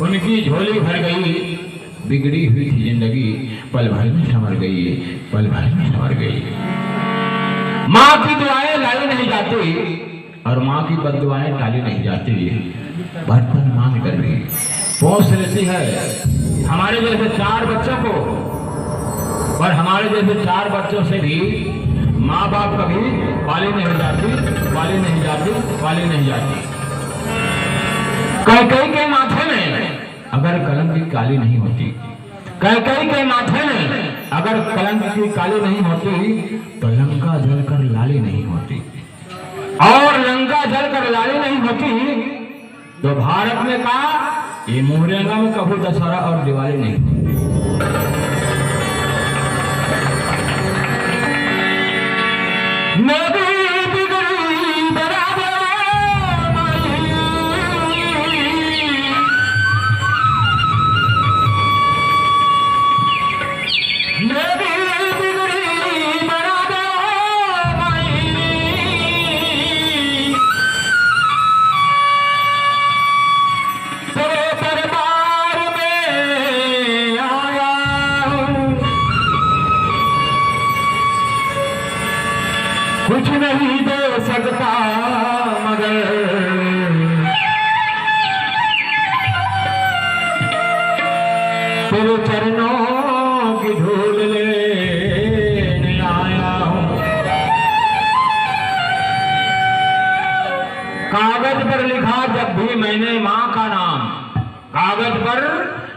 उनकी झोली भर गई, बिगड़ी हुई थी जिंदगी, पल भर में संवर गई, पल भर में संवर गई। माँ की दुआएं लाई नहीं जाती और माँ की बददुआएं टाली नहीं जाती। बर्तन मांग कर भी पहुंच लेती है हमारे जैसे 4 बच्चों को, और हमारे जैसे 4 बच्चों से भी माँ बाप कभी पाली नहीं जाती, पाली नहीं जाती, पाली नहीं जाती। कैकेयी के माथे में अगर कलंक की काली नहीं होती, कैकेयी के माथे में अगर कलंक की काली नहीं होती, तो लंका जलकर लाली नहीं होती, और लंका जलकर लाली नहीं होती तो भारत में कहा ये मोहरेगा में कभी दशहरा और दिवाली नहीं होती। कुछ नहीं दे सकता मगर तेरे चरणों की धूल लेने आया हूँ। कागज पर लिखा जब भी मैंने माँ का नाम, कागज पर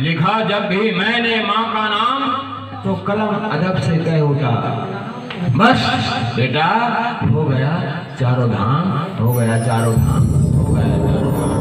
लिखा जब भी मैंने माँ का नाम, तो कलम अदब से तय होता बस बेटा हो गया चारों धाम, हो गया चारों धाम, हो गया चारों धाम।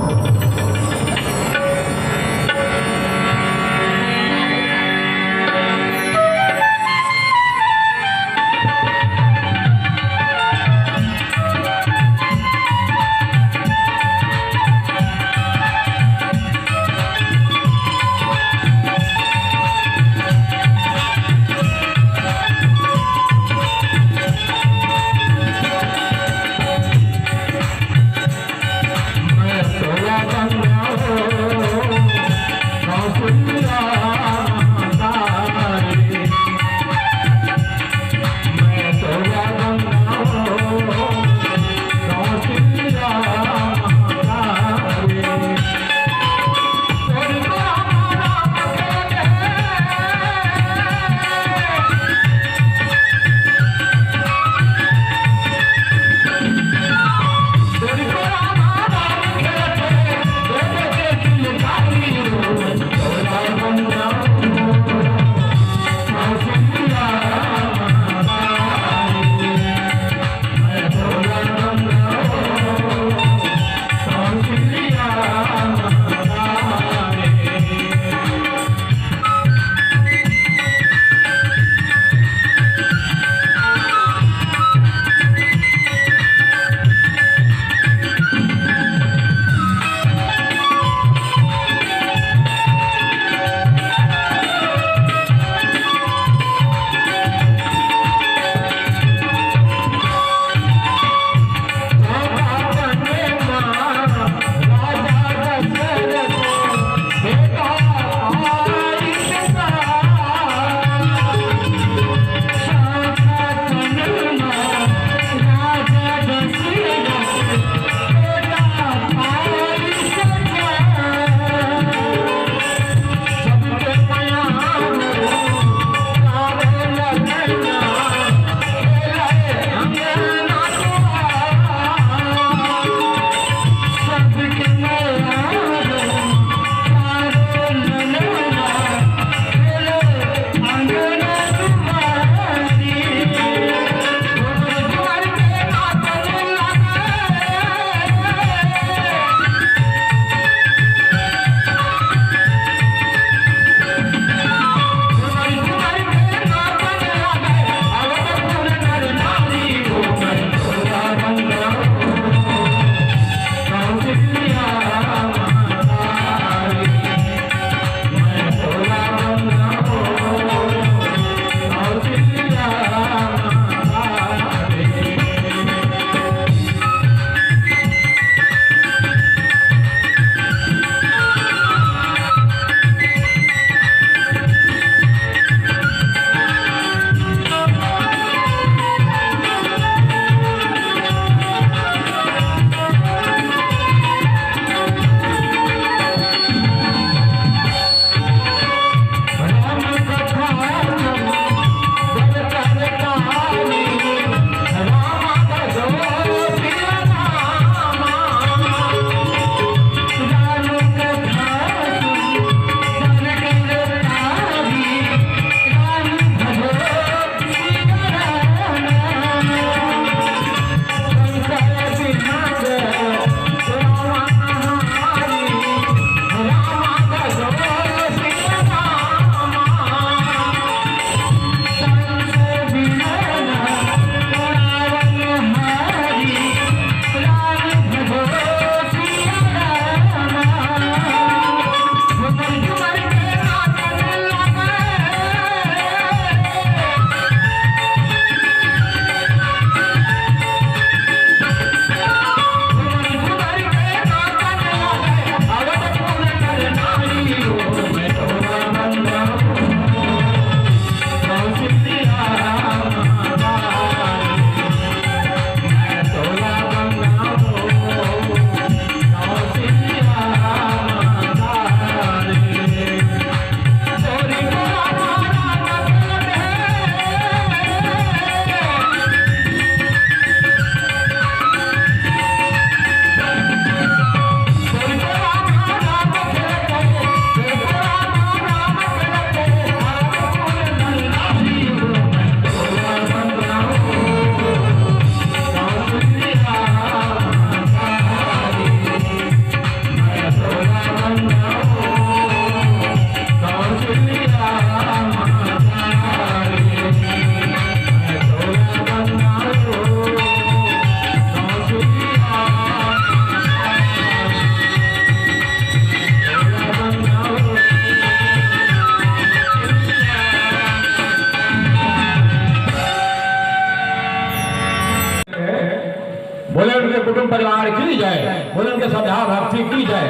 कुटुंब परिवार की जय, बोले उनके श्रद्धा भक्ति की जय।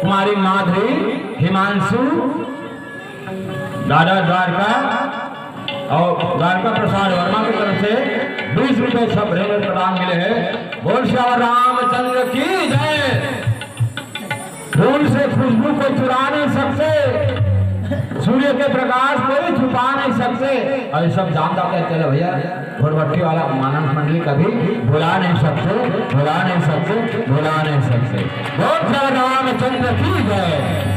कुमारी माधुरी, हिमांशु, दादा द्वारका और द्वारका प्रसाद वर्मा की तरफ से 20 रुपए सब रेलवे प्रदान मिले हैं। बोल श्री रामचंद्र की जय। फूल से खुशबू को चुरा नहीं सकते, सूर्य के प्रकाश कोई छुपा नहीं सकते, और सब जानता क्या चले भैया, घोड़भट्टी वाला मानस मंडली कभी भुला नहीं सकते, भुला नहीं सकते, भुला नहीं सकते। बोल श्री रामचंद्र की जय।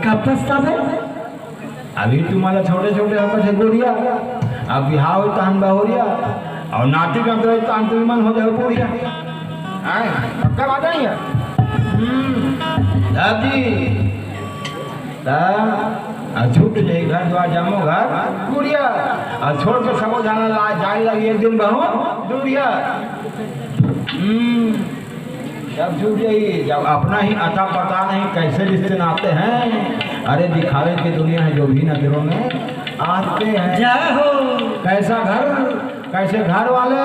कब पछतावे? अभी तुम्हारा छोटे छोटे होकर गोरिया, अब बिहाव हो तान बहुरिया, और नाटी का तान तुम मन हो जाए पूरिया। पक्का बात नहीं है दादी, छूट जाए घर द्वार जमो घर पूरिया, और छोड़ के सबो जाना जाए लगी एक दिन बहू दूरिया। जब छूट जाइए, जब अपना ही अता पता नहीं कैसे रिश्ते नाते हैं। अरे दिखावे की दुनिया है जो भी नजरों में आते हैं। जय हो। कैसा घर, कैसे घर वाले,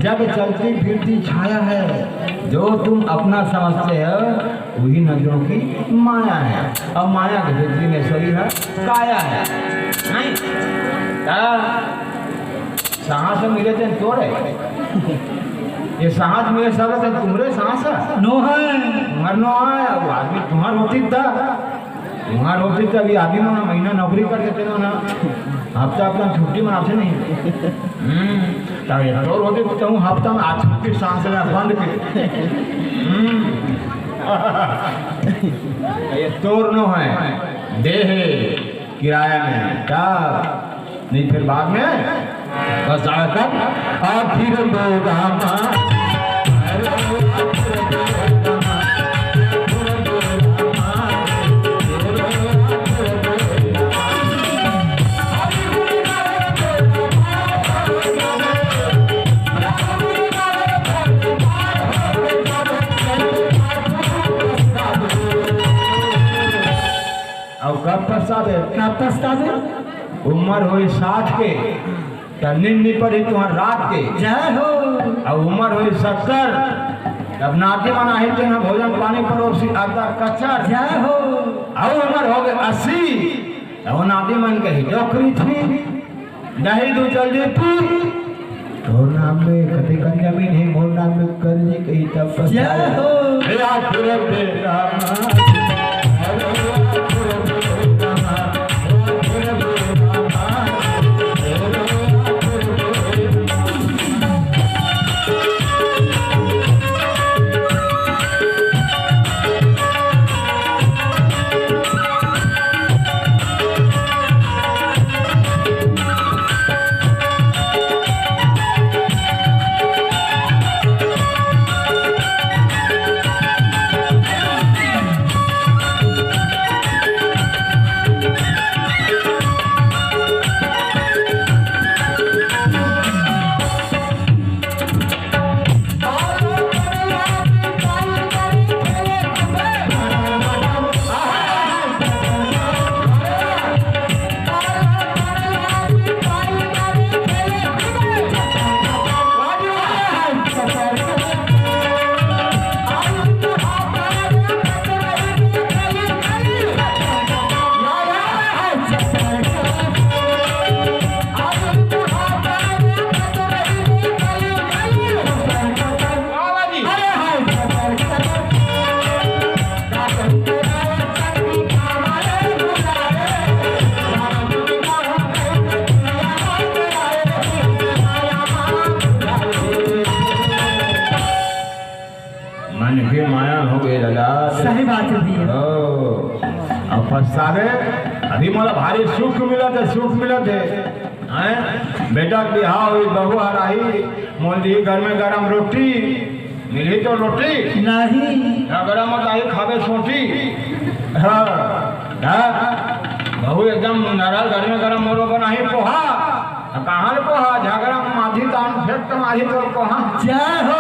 जब चलती फिरती छाया है, जो तुम अपना समझते हो वही नजरों की माया है, और माया की भीतरी में सोई है काया है। नहीं कहाँ से मिले थे तोड़े, ये सांस मेरे सब से तुम्हारे सांस है नो है, तुम्हार नो है। अब आदमी तुम्हार होती था, तुम्हार होती था। अभी आदमी में महीना नौकरी कर देते ना, हफ्ता अपना छुट्टी मनाते नहीं। तब और होती तो हूँ हफ्ता में आज छुट्टी सांस में बंद के। ये तोर नो है, देह किराया में क्या नहीं, फिर बाद में बस आकर आखिर पछतावे? उम्र हुई 60 के, नींद पड़ी तुम्हार रात के। जय हो। अब उम्र हुई 70, अब नाते मना ही थे ना भोजन पानी परोसी आता कच्चर। जय हो। अब उम्र हो गई 80, अब नाते मन कही डोकरी थी, दही दू जल्दी पी, तोर नाम में कभी कन्या भी नहीं, मोर नाम में करनी कही तब। जय हो। सही बात है भैया। अब पछतावे अभी मोला भारी सुख मिलत है, सुख मिलत है। बेटा के बिहाव हुई, बहू आ रही, मोल दी घर में गरम रोटी मिली तो रोटी नहीं गरम बताई खावे सोटी। हाँ बहू एकदम नाराज, घर में गरम मोरो बनाही पोहा, कहाँ पोहा झगड़ा माझी तान फेंक तो माझी तो पोहा जय हो।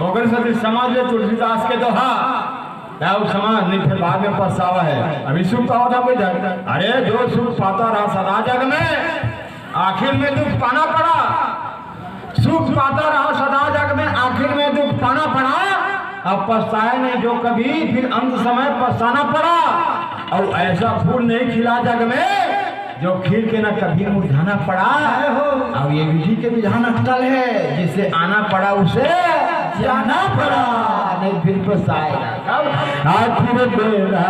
ओकर से समाज ले तुलसीदास के दोहा अब समाज नहीं, फिर बाद में पछतावा है। अभी सुख का होता कोई धर, अरे जो सुख पाता रहा सदा जग में, आखिर में दुख पाना पड़ा। सुख पाता रहा सदा जग में, आखिर में दुख पाना पड़ा। अब पछताए नहीं जो कभी, फिर अंत समय पछताना पड़ा। और ऐसा फूल नहीं खिला जग में जो खिल के न कभी मुरझाना पड़ा। अब ये विधि के विधान अटल है, जिसे आना पड़ा उसे जाना पड़ा, नहीं फिर पछताएगा। आखिर बेरा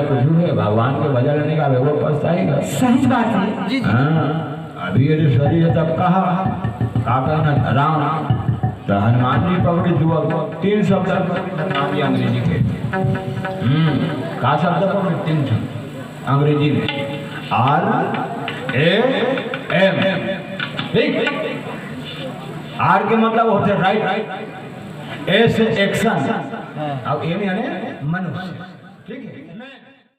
कुछ है भगवान के भजन लेने का वो पछताएगा। सही बात है जी। हाँ अभी ये शरीर है तब कहा का कहना राम तो हनुमान जी पकड़ी दुआ 3 शब्द नाम ये अंग्रेजी के का शब्द पकड़े 3 शब्द अंग्रेजी में RAM ठीक। आर के मतलब होते राइट, ए से एक्शन, अब ए यानी मनुष्य, ठीक है।